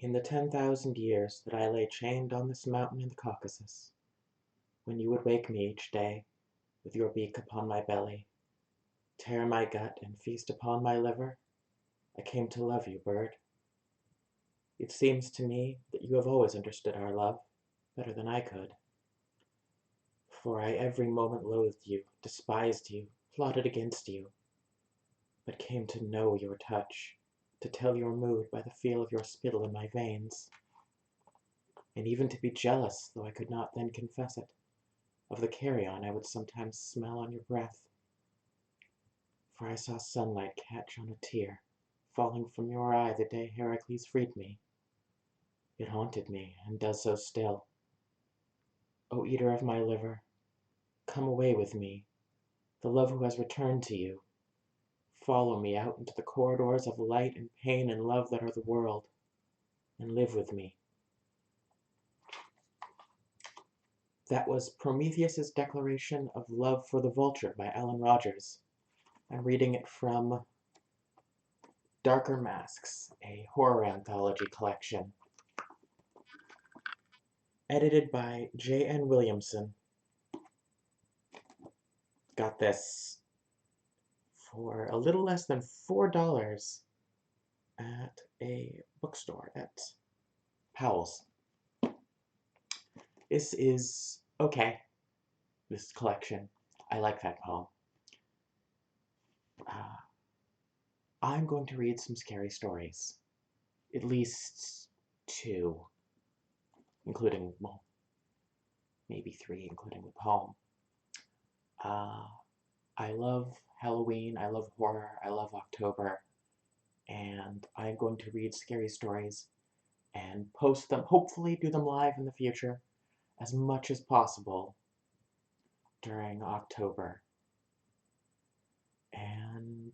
In the 10,000 years that I lay chained on this mountain in the Caucasus, when you would wake me each day with your beak upon my belly, tear my gut and feast upon my liver, I came to love you, bird. It seems to me that you have always understood our love better than I could, for I every moment loathed you, despised you, plotted against you, but came to know your touch, to tell your mood by the feel of your spittle in my veins, and even to be jealous, though I could not then confess it, of the carrion I would sometimes smell on your breath. For I saw sunlight catch on a tear falling from your eye the day Heracles freed me. It haunted me, and does so still. O eater of my liver, come away with me, the love who has returned to you. Follow me out into the corridors of light and pain and love that are the world, and live with me. That was Prometheus's Declaration of Love for the Vulture by Alan Rogers. I'm reading it from Darker Masks, a horror anthology collection. Edited by J.N. Williamson. Got this for a little less than $4 at a bookstore at Powell's. This is okay. This collection. I like that poem. I'm going to read some scary stories. At least 2. Including, well, maybe 3, including the poem. I love Halloween, I love horror, I love October, and I'm going to read scary stories and post them, hopefully do them live in the future, as much as possible during October. And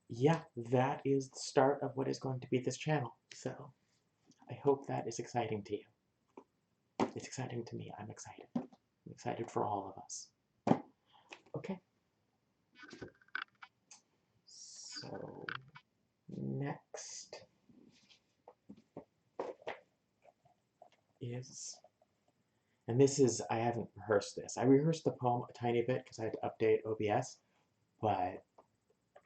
yeah, that is the start of what is going to be this channel, so I hope that is exciting to you. It's exciting to me. I'm excited. I'm excited for all of us. Okay. So, next is, and this is, I haven't rehearsed this. I rehearsed the poem a tiny bit because I had to update OBS, but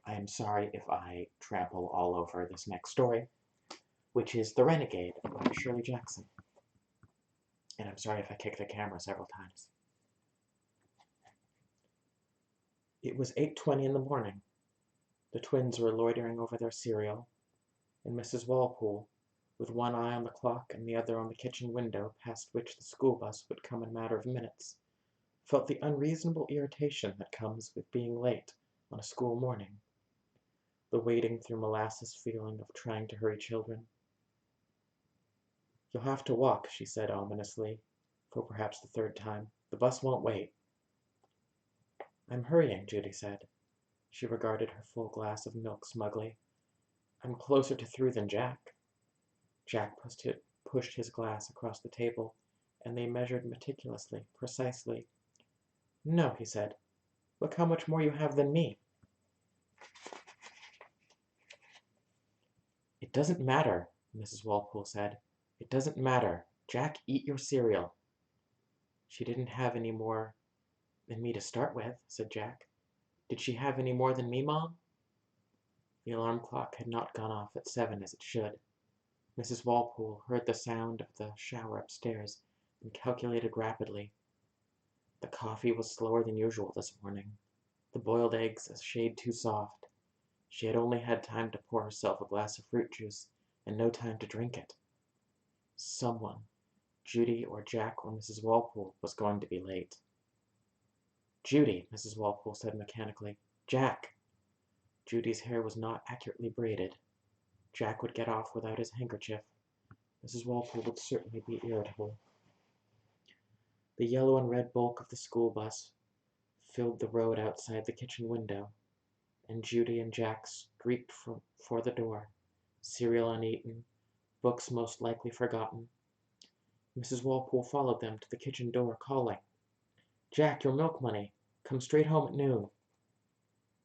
I am sorry if I trample all over this next story, which is The Renegade by Shirley Jackson. And I'm sorry if I kicked the camera several times. It was 8:20 in the morning. The twins were loitering over their cereal, and Mrs. Walpole, with one eye on the clock and the other on the kitchen window past which the school bus would come in a matter of minutes, felt the unreasonable irritation that comes with being late on a school morning, the wading through molasses feeling of trying to hurry children. "You'll have to walk," she said ominously, for perhaps the 3rd time. "The bus won't wait." "I'm hurrying," Judy said. She regarded her full glass of milk smugly. "I'm closer to through than Jack." Jack pushed his glass across the table, and they measured meticulously, precisely. "No," he said. "Look how much more you have than me." "It doesn't matter," Mrs. Walpole said. "It doesn't matter. Jack, eat your cereal." "She didn't have any more than me to start with," said Jack. "Did she have any more than me, Mom?" The alarm clock had not gone off at 7 as it should. Mrs. Walpole heard the sound of the shower upstairs and calculated rapidly. The coffee was slower than usual this morning, the boiled eggs a shade too soft. She had only had time to pour herself a glass of fruit juice, and no time to drink it. Someone, Judy or Jack or Mrs. Walpole, was going to be late. "Judy," Mrs. Walpole said mechanically. "Jack." Judy's hair was not accurately braided. Jack would get off without his handkerchief. Mrs. Walpole would certainly be irritable. The yellow and red bulk of the school bus filled the road outside the kitchen window, and Judy and Jack streaked for the door, cereal uneaten, books most likely forgotten. Mrs. Walpole followed them to the kitchen door, calling, "Jack, your milk money. Come straight home at noon."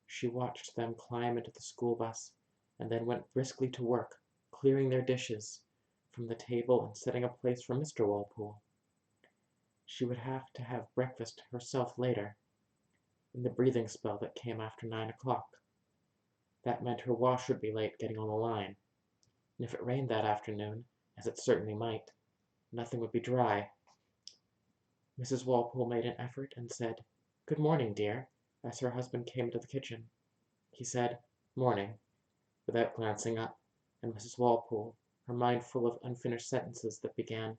She watched them climb into the school bus, and then went briskly to work, clearing their dishes, from the table and setting a place for Mr. Walpole. She would have to have breakfast herself later, in the breathing spell that came after 9 o'clock. That meant her wash would be late getting on the line, and if it rained that afternoon, as it certainly might, nothing would be dry. Mrs. Walpole made an effort and said, "Good morning, dear," as her husband came into the kitchen. He said, "Morning," without glancing up, and Mrs. Walpole, her mind full of unfinished sentences that began,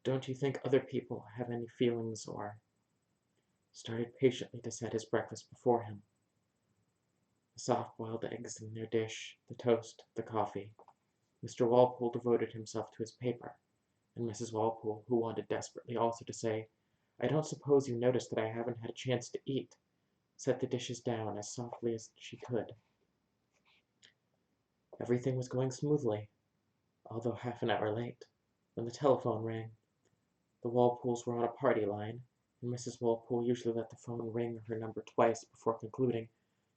"Don't you think other people have any feelings or—" started patiently to set his breakfast before him. The soft-boiled eggs in their dish, the toast, the coffee. Mr. Walpole devoted himself to his paper, and Mrs. Walpole, who wanted desperately also to say, "I don't suppose you noticed that I haven't had a chance to eat," set the dishes down as softly as she could. Everything was going smoothly, although half an hour late, when the telephone rang. The Walpoles were on a party line, and Mrs. Walpole usually let the phone ring her number twice before concluding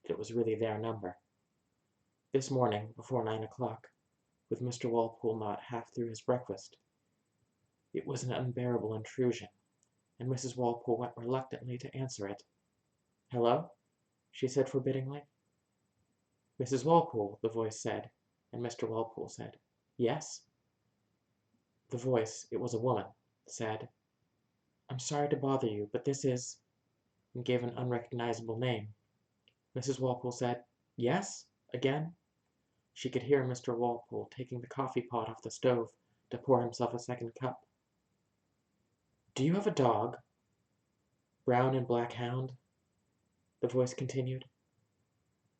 that it was really their number. This morning, before 9 o'clock, with Mr. Walpole not half through his breakfast, it was an unbearable intrusion, and Mrs. Walpole went reluctantly to answer it. "Hello?" she said forbiddingly. "Mrs. Walpole," the voice said, and Mr. Walpole said, "Yes?" The voice, it was a woman, said, "I'm sorry to bother you, but this is—" and gave an unrecognizable name. Mrs. Walpole said, "Yes?" again. She could hear Mr. Walpole taking the coffee pot off the stove to pour himself a second cup. "Do you have a dog? Brown and black hound?" the voice continued.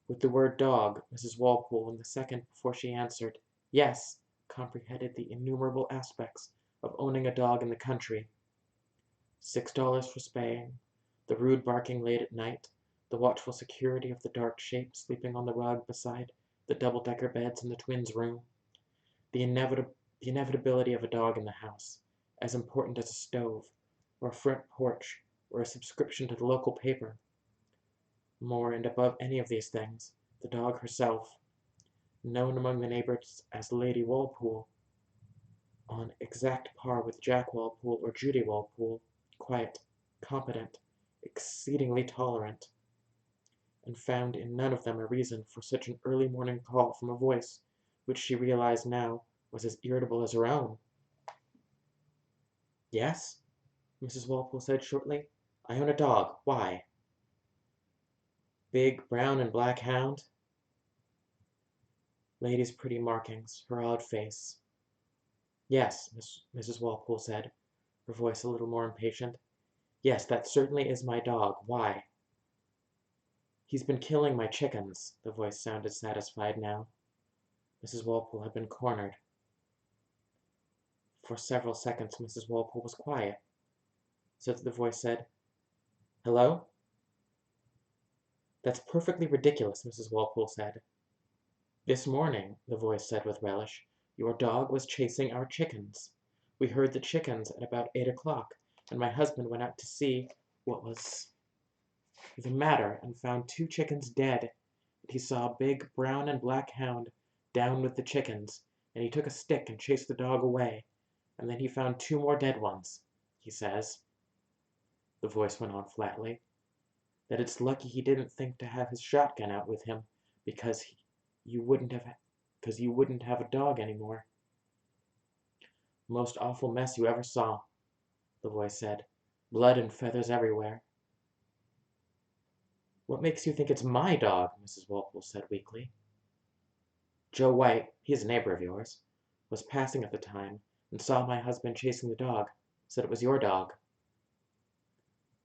With the word dog, Mrs. Walpole, in the second before she answered, "Yes," comprehended the innumerable aspects of owning a dog in the country. $6 for spaying, the rude barking late at night, the watchful security of the dark shape sleeping on the rug beside the double-decker beds in the twins' room, the inevitability of a dog in the house, as important as a stove, or a front porch, or a subscription to the local paper. More and above any of these things, the dog herself, known among the neighbors as Lady Walpole, on exact par with Jack Walpole or Judy Walpole, quiet, competent, exceedingly tolerant, and found in none of them a reason for such an early morning call from a voice which she realized now was as irritable as her own. "Yes?" Mrs. Walpole said shortly. "I own a dog. Why?" "Big brown and black hound?" Lady's pretty markings, her odd face. "Yes," Mrs. Walpole said, her voice a little more impatient. "Yes, that certainly is my dog. Why?" "He's been killing my chickens." The voice sounded satisfied now. Mrs. Walpole had been cornered. For several seconds Mrs. Walpole was quiet, so that the voice said, "Hello?" "That's perfectly ridiculous," Mrs. Walpole said. "This morning," the voice said with relish, "your dog was chasing our chickens. We heard the chickens at about 8 o'clock, and my husband went out to see what was the matter and found 2 chickens dead, and he saw a big brown and black hound down with the chickens, and he took a stick and chased the dog away, and then he found 2 more dead ones. He says," the voice went on flatly, "that it's lucky he didn't think to have his shotgun out with him, because you wouldn't have a dog anymore." "Most awful mess you ever saw," the voice said. "Blood and feathers everywhere." "What makes you think it's my dog?" Mrs. Walpole said weakly. "Joe White, he's a neighbor of yours, was passing at the time, and saw my husband chasing the dog. Said it was your dog."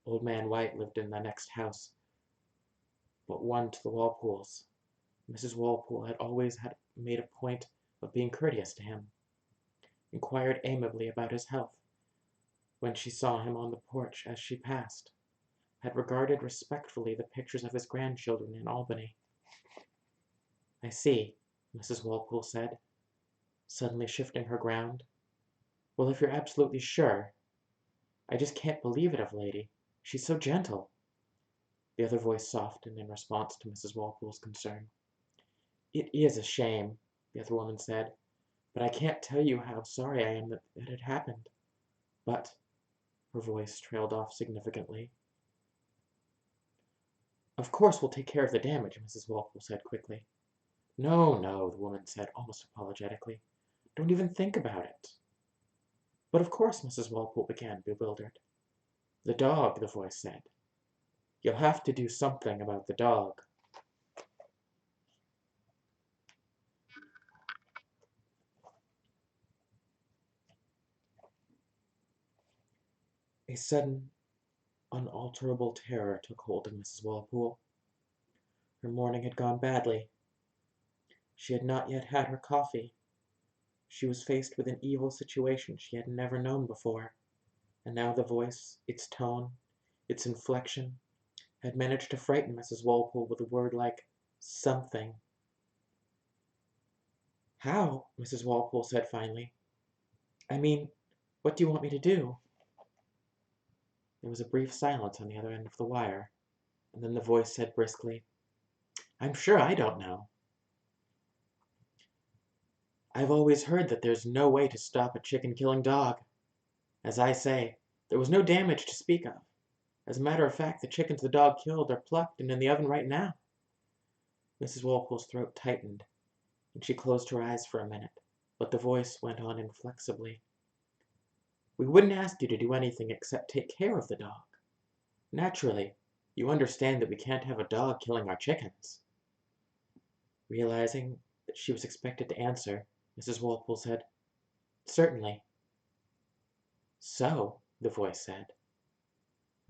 Old man White lived in the next house but one to the Walpoles. Mrs. Walpole had always made a point of being courteous to him, inquired amiably about his health when she saw him on the porch as she passed, had regarded respectfully the pictures of his grandchildren in Albany. "I see," Mrs. Walpole said, suddenly shifting her ground. "Well, if you're absolutely sure. I just can't believe it of Lady. She's so gentle." The other voice softened in response to Mrs. Walpole's concern. "It is a shame," the other woman said. but I can't tell you how sorry I am that it happened. But, her voice trailed off significantly. Of course we'll take care of the damage, Mrs. Walpole said quickly. No, no, the woman said, almost apologetically. Don't even think about it. But of course, Mrs. Walpole began, bewildered. The dog, the voice said. You'll have to do something about the dog. A sudden, unalterable terror took hold of Mrs. Walpole. Her morning had gone badly. She had not yet had her coffee. She was faced with an evil situation she had never known before, and now the voice, its tone, its inflection, had managed to frighten Mrs. Walpole with a word like something. How? Mrs. Walpole said finally. I mean, what do you want me to do? There was a brief silence on the other end of the wire, and then the voice said briskly, I'm sure I don't know. I've always heard that there's no way to stop a chicken-killing dog. As I say, there was no damage to speak of. As a matter of fact, the chickens the dog killed are plucked and in the oven right now. Mrs. Walpole's throat tightened, and she closed her eyes for a minute, but the voice went on inflexibly. We wouldn't ask you to do anything except take care of the dog. Naturally, you understand that we can't have a dog killing our chickens. Realizing that she was expected to answer, Mrs. Walpole said, Certainly. So, the voice said.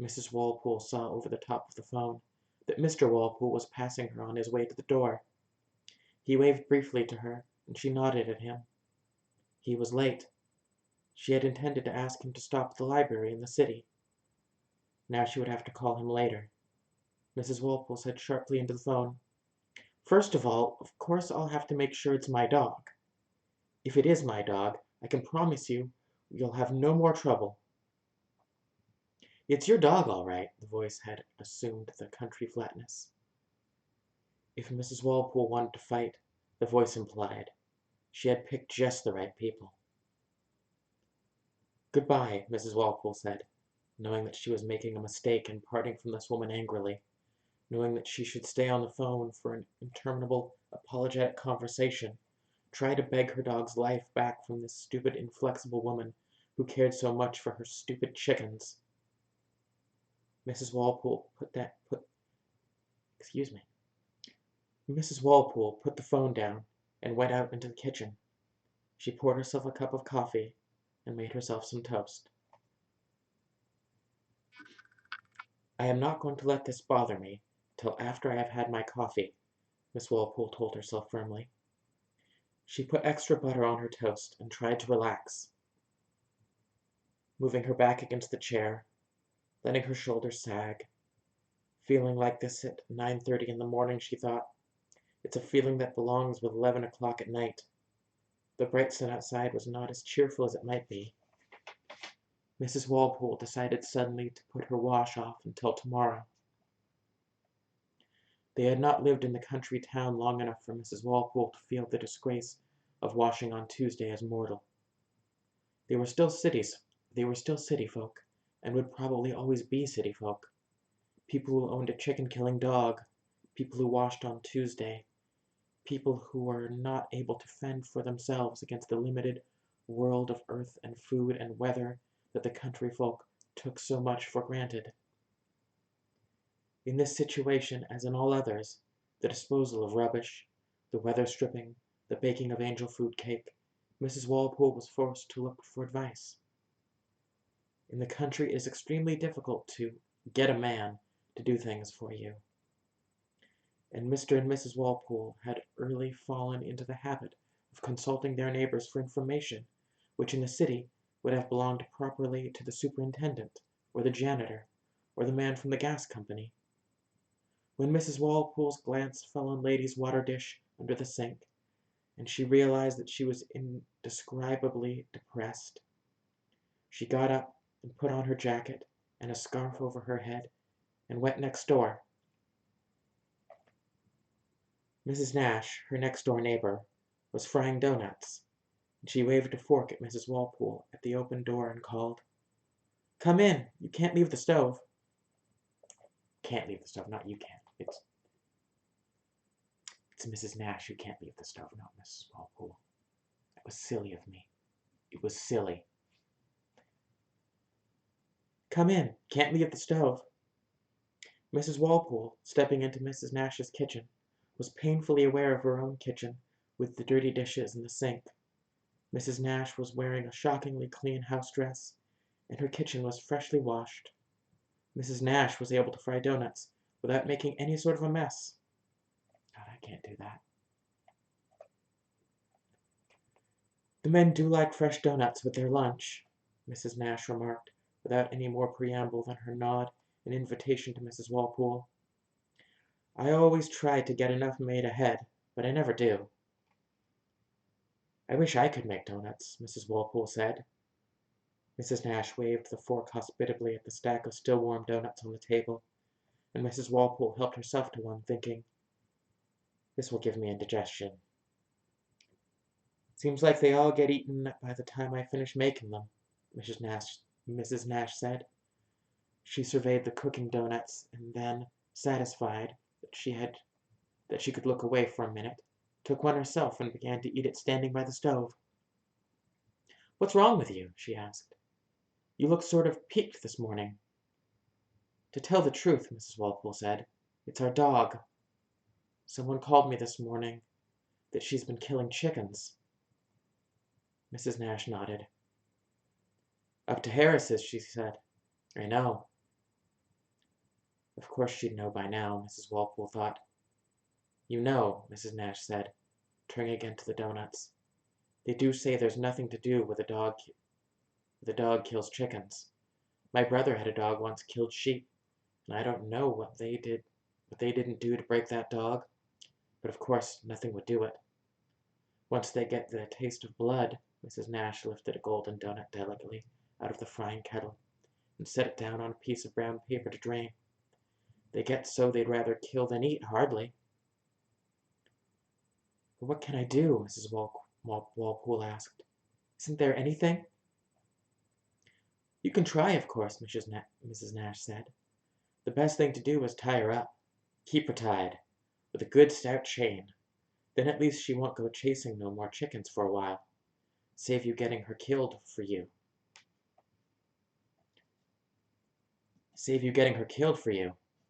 Mrs. Walpole saw over the top of the phone that Mr. Walpole was passing her on his way to the door. He waved briefly to her, and she nodded at him. He was late. She had intended to ask him to stop at the library in the city. Now she would have to call him later. Mrs. Walpole said sharply into the phone, First of all, of course I'll have to make sure it's my dog. If it is my dog, I can promise you you'll have no more trouble. It's your dog, all right, the voice had assumed the country flatness. If Mrs. Walpole wanted to fight, the voice implied, she had picked just the right people. Goodbye, Mrs. Walpole said, knowing that she was making a mistake and parting from this woman angrily, knowing that she should stay on the phone for an interminable, apologetic conversation, try to beg her dog's life back from this stupid, inflexible woman who cared so much for her stupid chickens. Mrs. Walpole Mrs. Walpole put the phone down and went out into the kitchen. She poured herself a cup of coffee and made herself some toast. I am not going to let this bother me till after I have had my coffee, Miss Walpole told herself firmly. She put extra butter on her toast and tried to relax, moving her back against the chair, letting her shoulders sag. Feeling like this at 9:30 in the morning, she thought, it's a feeling that belongs with 11 o'clock at night. The bright sun outside was not as cheerful as it might be. Mrs. Walpole decided suddenly to put her wash off until tomorrow. They had not lived in the country town long enough for Mrs. Walpole to feel the disgrace of washing on Tuesday as mortal. They were still city folk, and would probably always be city folk. People who owned a chicken-killing dog, people who washed on Tuesday, people who were not able to fend for themselves against the limited world of earth and food and weather that the country folk took so much for granted. In this situation, as in all others, the disposal of rubbish, the weather stripping, the baking of angel food cake, Mrs. Walpole was forced to look for advice. In the country it is extremely difficult to get a man to do things for you. And Mr. and Mrs. Walpole had early fallen into the habit of consulting their neighbors for information, which in the city would have belonged properly to the superintendent, or the janitor, or the man from the gas company. When Mrs. Walpole's glance fell on Lady's water dish under the sink, and she realized that she was indescribably depressed, she got up and put on her jacket and a scarf over her head and went next door. Mrs. Nash, her next-door neighbor, was frying doughnuts, and she waved a fork at Mrs. Walpole at the open door and called, "Come in! You can't leave the stove." Can't leave the stove, not you can't. It's Mrs. Nash who can't leave the stove, not Mrs. Walpole. That was silly of me. It was silly. "Come in! Can't leave the stove." Mrs. Walpole, stepping into Mrs. Nash's kitchen, was painfully aware of her own kitchen, with the dirty dishes in the sink. Mrs. Nash was wearing a shockingly clean house dress, and her kitchen was freshly washed. Mrs. Nash was able to fry donuts without making any sort of a mess. God, I can't do that. "The men do like fresh doughnuts with their lunch," Mrs. Nash remarked, without any more preamble than her nod in invitation to Mrs. Walpole. "I always try to get enough made ahead, but I never do." "I wish I could make doughnuts," Mrs. Walpole said. Mrs. Nash waved the fork hospitably at the stack of still warm doughnuts on the table, and Mrs. Walpole helped herself to one, thinking, "This will give me indigestion. Seems like they all get eaten by the time I finish making them," Mrs. Nash said. She surveyed the cooking doughnuts, and then, satisfied that she could look away for a minute, took one herself and began to eat it standing by the stove. "What's wrong with you?" she asked. "You look sort of peaked this morning." "To tell the truth," Mrs. Walpole said, "it's our dog. Someone called me this morning that she's been killing chickens." Mrs. Nash nodded. "Up to Harris's," she said. "I know." Of course she'd know by now, Mrs. Walpole thought. "You know," Mrs. Nash said, turning again to the doughnuts, "they do say there's nothing to do with a dog kills chickens. My brother had a dog once killed sheep, and I don't know what they didn't do to break that dog, but of course nothing would do it. Once they get the taste of blood," Mrs. Nash lifted a golden doughnut delicately out of the frying kettle and set it down on a piece of brown paper to drain. "They get so they'd rather kill than eat, hardly." "But what can I do?" Mrs. Walpole asked. "Isn't there anything?" "You can try, of course," Mrs. Nash said. "The best thing to do is tie her up. Keep her tied, with a good stout chain. Then at least she won't go chasing no more chickens for a while. Save you getting her killed for you.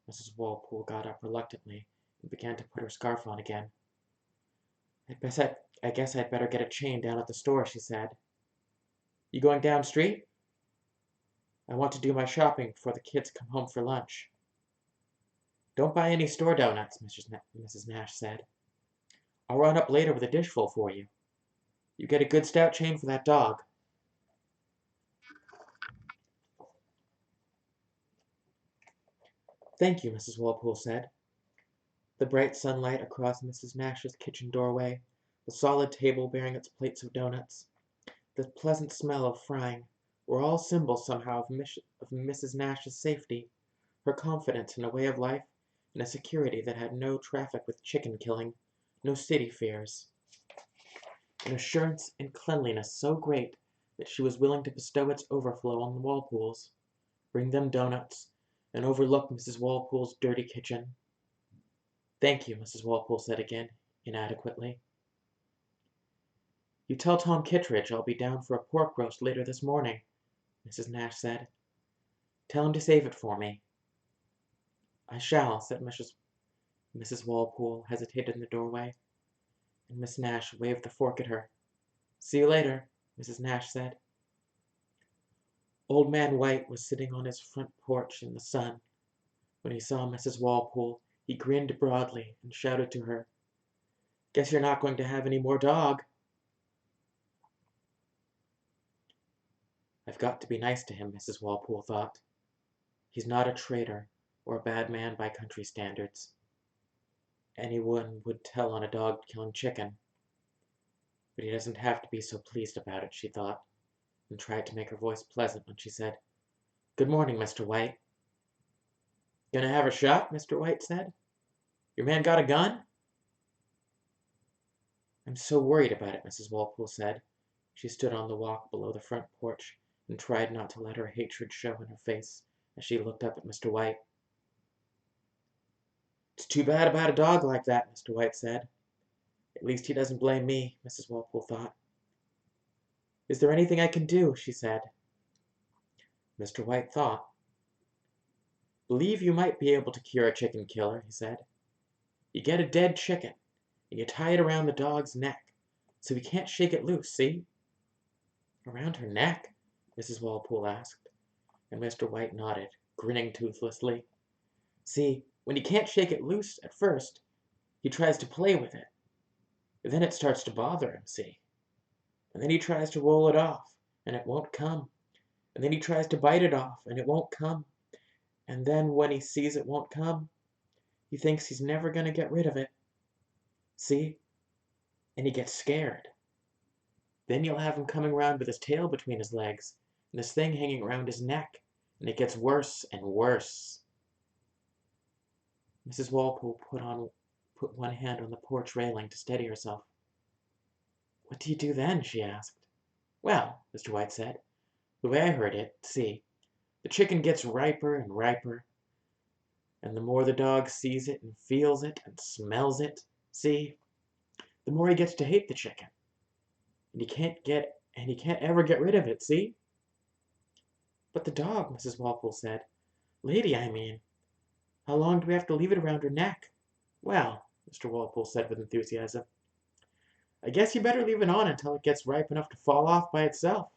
Mrs. Walpole got up reluctantly and began to put her scarf on again. I guess I'd better get a chain down at the store," she said. "You going down street?" "I want to do my shopping before the kids come home for lunch." "Don't buy any store doughnuts," Mrs. Nash said. "I'll run up later with a dishful for you. You get a good stout chain for that dog." "Thank you," Mrs. Walpole said. The bright sunlight across Mrs. Nash's kitchen doorway, the solid table bearing its plates of doughnuts, the pleasant smell of frying, were all symbols somehow of Mrs. Nash's safety, her confidence in a way of life, and a security that had no traffic with chicken killing, no city fears. An assurance and cleanliness so great that she was willing to bestow its overflow on the Walpoles, bring them doughnuts, and overlook Mrs. Walpole's dirty kitchen. "Thank you," Mrs. Walpole said again, inadequately. "You tell Tom Kittredge I'll be down for a pork roast later this morning," Mrs. Nash said. "Tell him to save it for me." "I shall," said Mrs. Walpole, hesitated in the doorway, and Miss Nash waved the fork at her. "See you later," Mrs. Nash said. Old Man White was sitting on his front porch in the sun. When he saw Mrs. Walpole, he grinned broadly and shouted to her, "Guess you're not going to have any more dog." I've got to be nice to him, Mrs. Walpole thought. He's not a traitor or a bad man by country standards. Anyone would tell on a dog killing chicken. But he doesn't have to be so pleased about it, she thought, and tried to make her voice pleasant when she said, "Good morning, Mr. White." "Gonna have a shot?" Mr. White said. "Your man got a gun?" "I'm so worried about it," Mrs. Walpole said, She stood on the walk below the front porch and tried not to let her hatred show in her face as she looked up at Mr. White. "It's too bad about a dog like that," Mr. White said. "At least he doesn't blame me," Mrs. Walpole thought. "Is there anything I can do?" she said. Mr. White thought. "Believe you might be able to cure a chicken killer," he said. "You get a dead chicken, and you tie it around the dog's neck, so he can't shake it loose, see?" "Around her neck?" Mrs. Walpole asked, and Mr. White nodded, grinning toothlessly. "See, when he can't shake it loose at first, he tries to play with it. Then it starts to bother him, see? And then he tries to roll it off, and it won't come. And then he tries to bite it off, and it won't come. And then when he sees it won't come, he thinks he's never going to get rid of it. See? And he gets scared. Then you'll have him coming round with his tail between his legs, and this thing hanging around his neck, and it gets worse and worse." Mrs. Walpole put one hand on the porch railing to steady herself. "What do you do then?" she asked. "Well," Mr. White said, "the way I heard it, see, the chicken gets riper and riper, and the more the dog sees it and feels it and smells it, see, the more he gets to hate the chicken. And he can't ever get rid of it, see?" "But the dog," Mrs. Walpole said. "Lady, I mean. How long do we have to leave it around her neck?" "Well," Mr. Walpole said with enthusiasm, "I guess you better leave it on until it gets ripe enough to fall off by itself.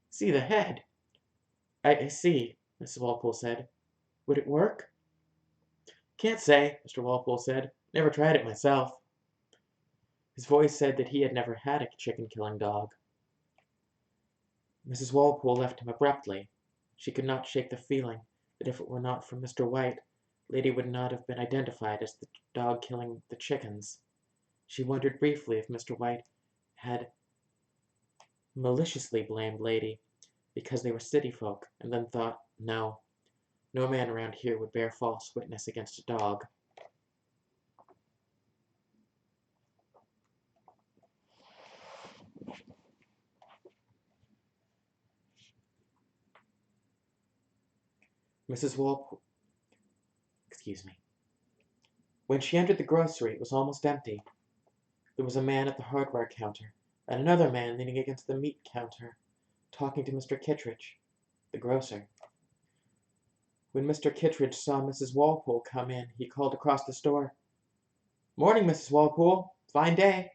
See the head." I see," Mrs. Walpole said. "Would it work?" "Can't say," Mr. Walpole said. "Never tried it myself." His voice said that he had never had a chicken-killing dog. Mrs. Walpole left him abruptly. She could not shake the feeling that if it were not for Mr. White, Lady would not have been identified as the dog killing the chickens. She wondered briefly if Mr. White had maliciously blamed Lady because they were city folk, and then thought, no man around here would bear false witness against a dog. Mrs. Walpole, When she entered the grocery, it was almost empty. There was a man at the hardware counter, and another man leaning against the meat counter, talking to Mr. Kittredge, the grocer. When Mr. Kittredge saw Mrs. Walpole come in, he called across the store, "Morning, Mrs. Walpole. Fine day."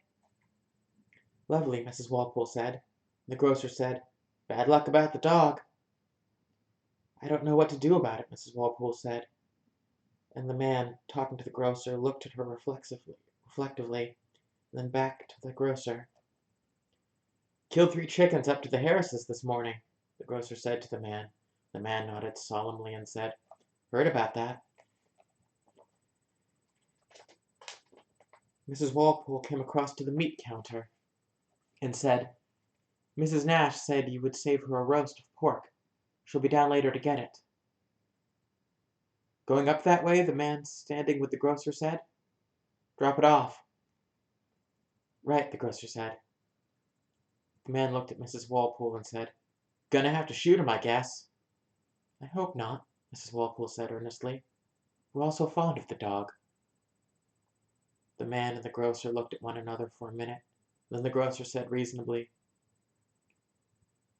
"Lovely," Mrs. Walpole said. The grocer said, "Bad luck about the dog." "I don't know what to do about it," Mrs. Walpole said. And the man, talking to the grocer, looked at her reflectively, and then back to the grocer. "Killed 3 chickens up to the Harrises this morning," the grocer said to the man. The man nodded solemnly and said, "Heard about that." Mrs. Walpole came across to the meat counter and said, "Mrs. Nash said you would save her a roast of pork. She'll be down later to get it." "Going up that way?" the man standing with the grocer said. "Drop it off." "Right," the grocer said. The man looked at Mrs. Walpole and said, "Gonna have to shoot him, I guess." "I hope not," Mrs. Walpole said earnestly. "We're all so fond of the dog." The man and the grocer looked at one another for a minute. Then the grocer said reasonably,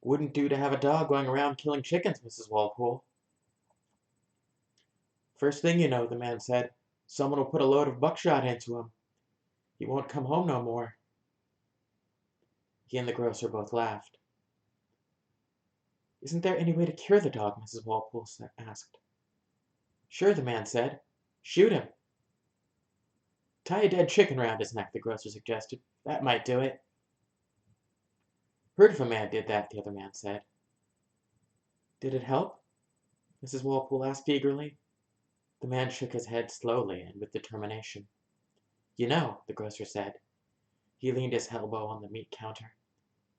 "Wouldn't do to have a dog going around killing chickens, Mrs. Walpole." "First thing you know," the man said, "someone will put a load of buckshot into him. He won't come home no more." He and the grocer both laughed. "Isn't there any way to cure the dog?" Mrs. Walpole asked. "Sure," the man said. "Shoot him." "Tie a dead chicken round his neck," the grocer suggested. "That might do it." "Heard of a man did that," the other man said. "Did it help?" Mrs. Walpole asked eagerly. The man shook his head slowly and with determination. "You know," the grocer said. He leaned his elbow on the meat counter.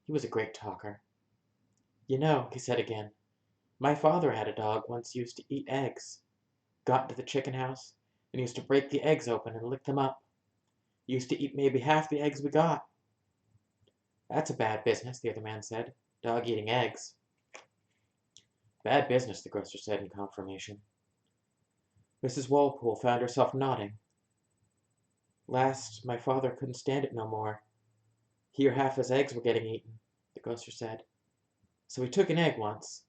He was a great talker. "You know," he said again, "my father had a dog once used to eat eggs. Got into the chicken house and used to break the eggs open and lick them up. Used to eat maybe half the eggs we got." That's a bad business, the other man said. Dog eating eggs. Bad business, the grocer said in confirmation. Mrs. Walpole found herself nodding. Last, my father couldn't stand it no more. He or half his eggs were getting eaten, the grocer said. So he took an egg once,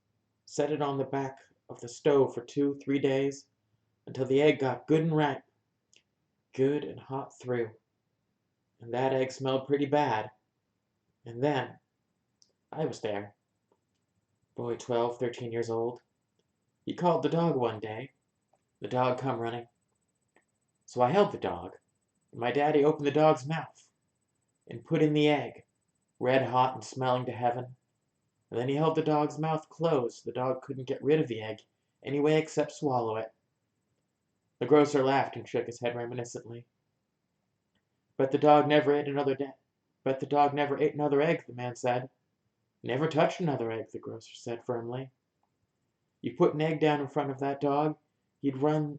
set it on the back of the stove for 2, 3 days, until the egg got good and ripe, good and hot through. And that egg smelled pretty bad. And then, I was there, boy 12, 13 years old. He called the dog one day. The dog come running. So I held the dog, and my daddy opened the dog's mouth and put in the egg, red hot and smelling to heaven. And then he held the dog's mouth closed so the dog couldn't get rid of the egg any way except swallow it. The grocer laughed and shook his head reminiscently. But the dog never ate another egg, the man said. Never touched another egg, the grocer said firmly. You put an egg down in front of that dog, he'd run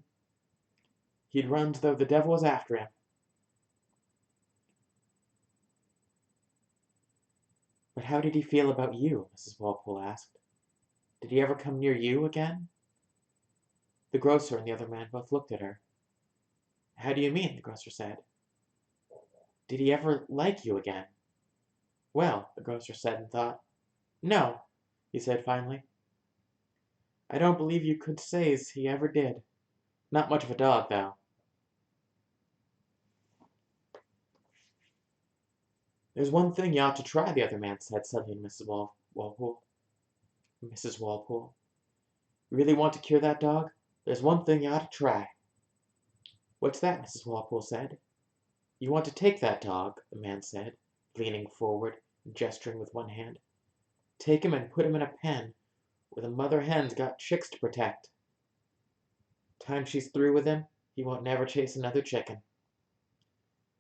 as though the devil was after him. But how did he feel about you? Mrs. Walpole asked. Did he ever come near you again? The grocer and the other man both looked at her. How do you mean? The grocer said. Did he ever like you again? Well, the grocer said and thought. No, he said finally. I don't believe you could say's he ever did. Not much of a dog, though. There's one thing you ought to try, the other man said suddenly to Walpole. Mrs. Walpole. You really want to cure that dog? There's one thing you ought to try. What's that? Mrs. Walpole said. You want to take that dog, the man said, leaning forward and gesturing with one hand. Take him and put him in a pen where the mother hen's got chicks to protect. Time she's through with him, he won't never chase another chicken.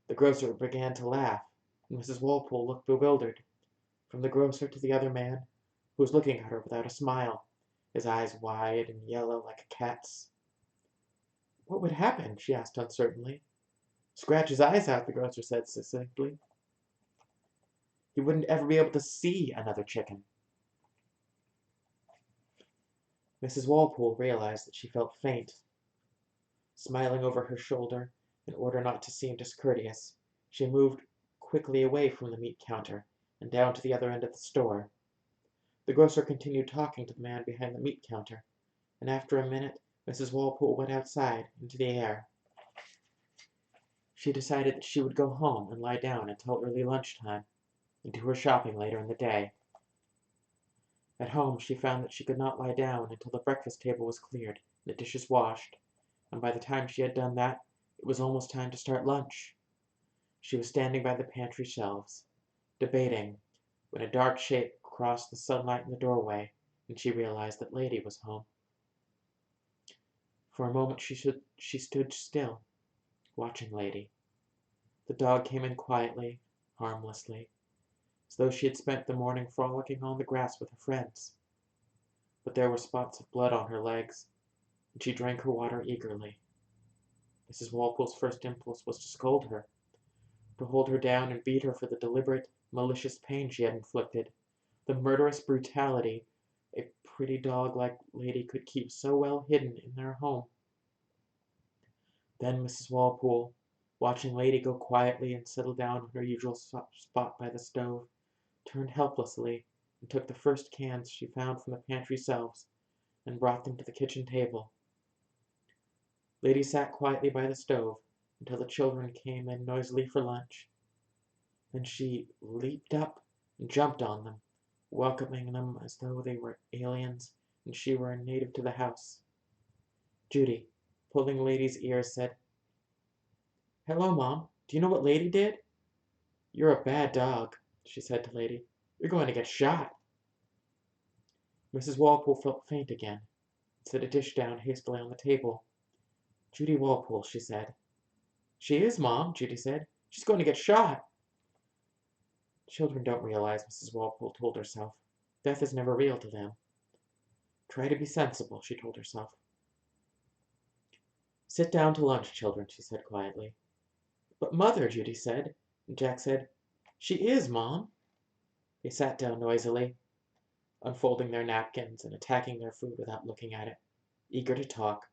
The grocer began to laugh, and Mrs. Walpole looked bewildered, from the grocer to the other man, who was looking at her without a smile, his eyes wide and yellow like a cat's. What would happen? She asked uncertainly. Scratch his eyes out, the grocer said succinctly. He wouldn't ever be able to see another chicken. Mrs. Walpole realized that she felt faint. Smiling over her shoulder, in order not to seem discourteous, she moved quickly away from the meat counter and down to the other end of the store. The grocer continued talking to the man behind the meat counter, and after a minute, Mrs. Walpole went outside into the air. She decided that she would go home and lie down until early lunchtime, and do her shopping later in the day. At home, she found that she could not lie down until the breakfast table was cleared and the dishes washed, and by the time she had done that, it was almost time to start lunch. She was standing by the pantry shelves, debating, when a dark shape crossed the sunlight in the doorway, and she realized that Lady was home. For a moment she stood still, watching Lady. The dog came in quietly, harmlessly, as though she had spent the morning frolicking on the grass with her friends. But there were spots of blood on her legs, and she drank her water eagerly. Mrs. Walpole's first impulse was to scold her, to hold her down and beat her for the deliberate, malicious pain she had inflicted, the murderous brutality a pretty dog like Lady could keep so well hidden in their home. Then Mrs. Walpole, watching Lady go quietly and settle down in her usual spot by the stove, turned helplessly and took the first cans she found from the pantry shelves and brought them to the kitchen table. Lady sat quietly by the stove until the children came in noisily for lunch. Then she leaped up and jumped on them, welcoming them as though they were aliens and she were a native to the house. Judy, pulling Lady's ears, said, Hello, Mom. Do you know what Lady did? You're a bad dog, she said to Lady. You're going to get shot. Mrs. Walpole felt faint again and set a dish down hastily on the table. Judy Walpole, she said. She is, Mom, Judy said. She's going to get shot. Children don't realize, Mrs. Walpole told herself. Death is never real to them. Try to be sensible, she told herself. Sit down to lunch, children, she said quietly. But Mother, Judy said, and Jack said, She is, Mom. They sat down noisily, unfolding their napkins and attacking their food without looking at it, eager to talk.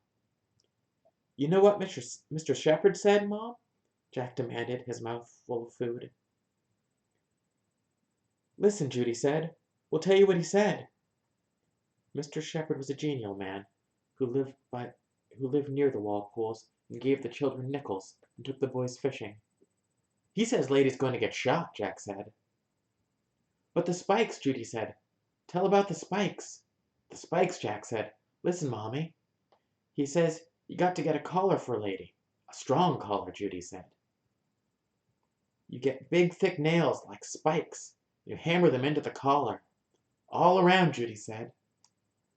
"You know what Mr. Shepherd said, Mom?" Jack demanded, his mouth full of food. "Listen," Judy said. "We'll tell you what he said." Mr. Shepherd was a genial man who lived near the Walpoles and gave the children nickels and took the boys fishing. "He says Lady's going to get shot," Jack said. "But the spikes," Judy said. "Tell about the spikes." "The spikes," Jack said. "Listen, Mommy. He says you got to get a collar for Lady. A strong collar," Judy said. "You get big thick nails like spikes. You hammer them into the collar. All around," Judy said.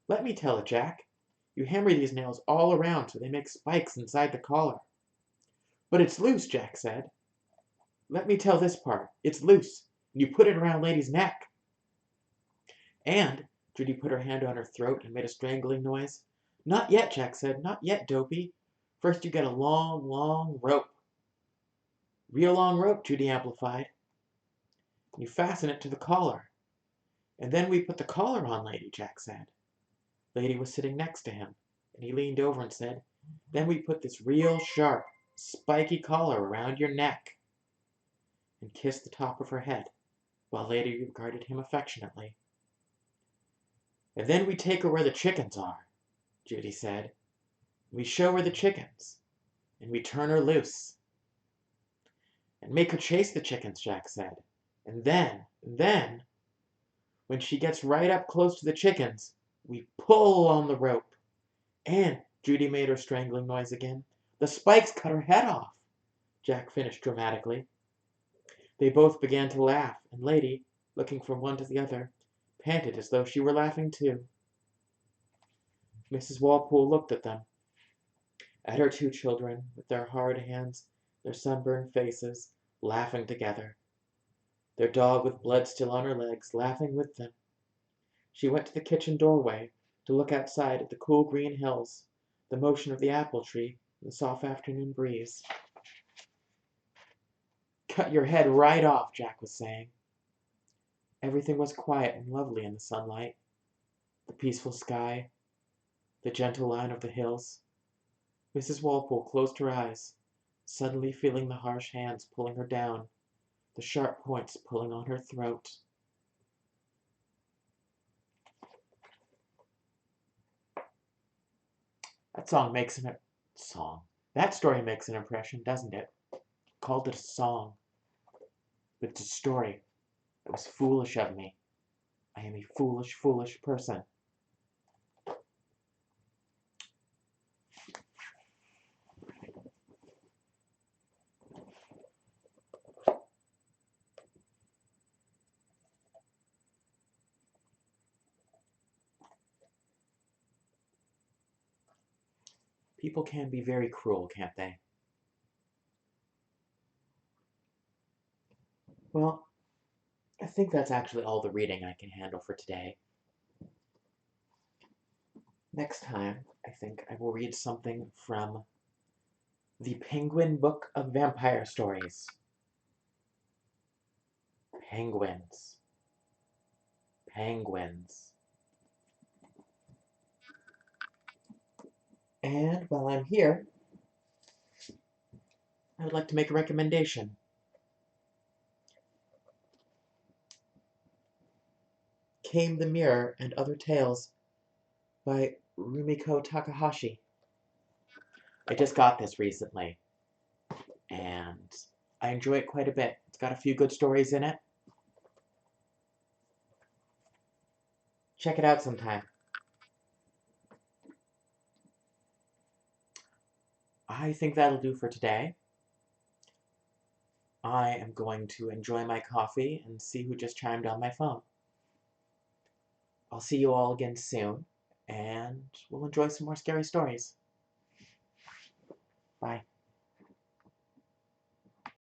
"Let me tell it, Jack. You hammer these nails all around so they make spikes inside the collar." "But it's loose," Jack said. "Let me tell this part. It's loose, and you put it around Lady's neck." "And," Judy put her hand on her throat and made a strangling noise. "Not yet," Jack said. "Not yet, Dopey. First you get a long, long rope." "Real long rope," Judy amplified. "You fasten it to the collar. And then we put the collar on Lady," Jack said. Lady was sitting next to him, and he leaned over and said, "Then we put this real sharp, spiky collar around your neck," and kissed the top of her head, while Lady regarded him affectionately. "And then we take her where the chickens are," Judy said. "We show her the chickens, and we turn her loose." "And make her chase the chickens," Jack said. "And then, when she gets right up close to the chickens, we pull on the rope. And," Judy made her strangling noise again, "the spikes cut her head off," Jack finished dramatically. They both began to laugh, and Lady, looking from one to the other, panted as though she were laughing too. Mrs. Walpole looked at them, at her two children, with their hard hands, their sunburned faces, laughing together. Their dog with blood still on her legs, laughing with them. She went to the kitchen doorway to look outside at the cool green hills, the motion of the apple tree, and the soft afternoon breeze. "Cut your head right off," Jack was saying. Everything was quiet and lovely in the sunlight. The peaceful sky, the gentle line of the hills. Mrs. Walpole closed her eyes, suddenly feeling the harsh hands pulling her down, the sharp points pulling on her throat. That story makes an impression, doesn't it? Called it a song. But it's a story. It was foolish of me. I am a foolish, foolish person. People can be very cruel, can't they? Well, I think that's actually all the reading I can handle for today. Next time, I think I will read something from the Penguin Book of Vampire Stories. Penguins. Penguins. And while I'm here, I would like to make a recommendation. Came the Mirror and Other Tales by Rumiko Takahashi. I just got this recently, and I enjoy it quite a bit. It's got a few good stories in it. Check it out sometime. I think that'll do for today. I am going to enjoy my coffee and see who just chimed on my phone. I'll see you all again soon, and we'll enjoy some more scary stories. Bye.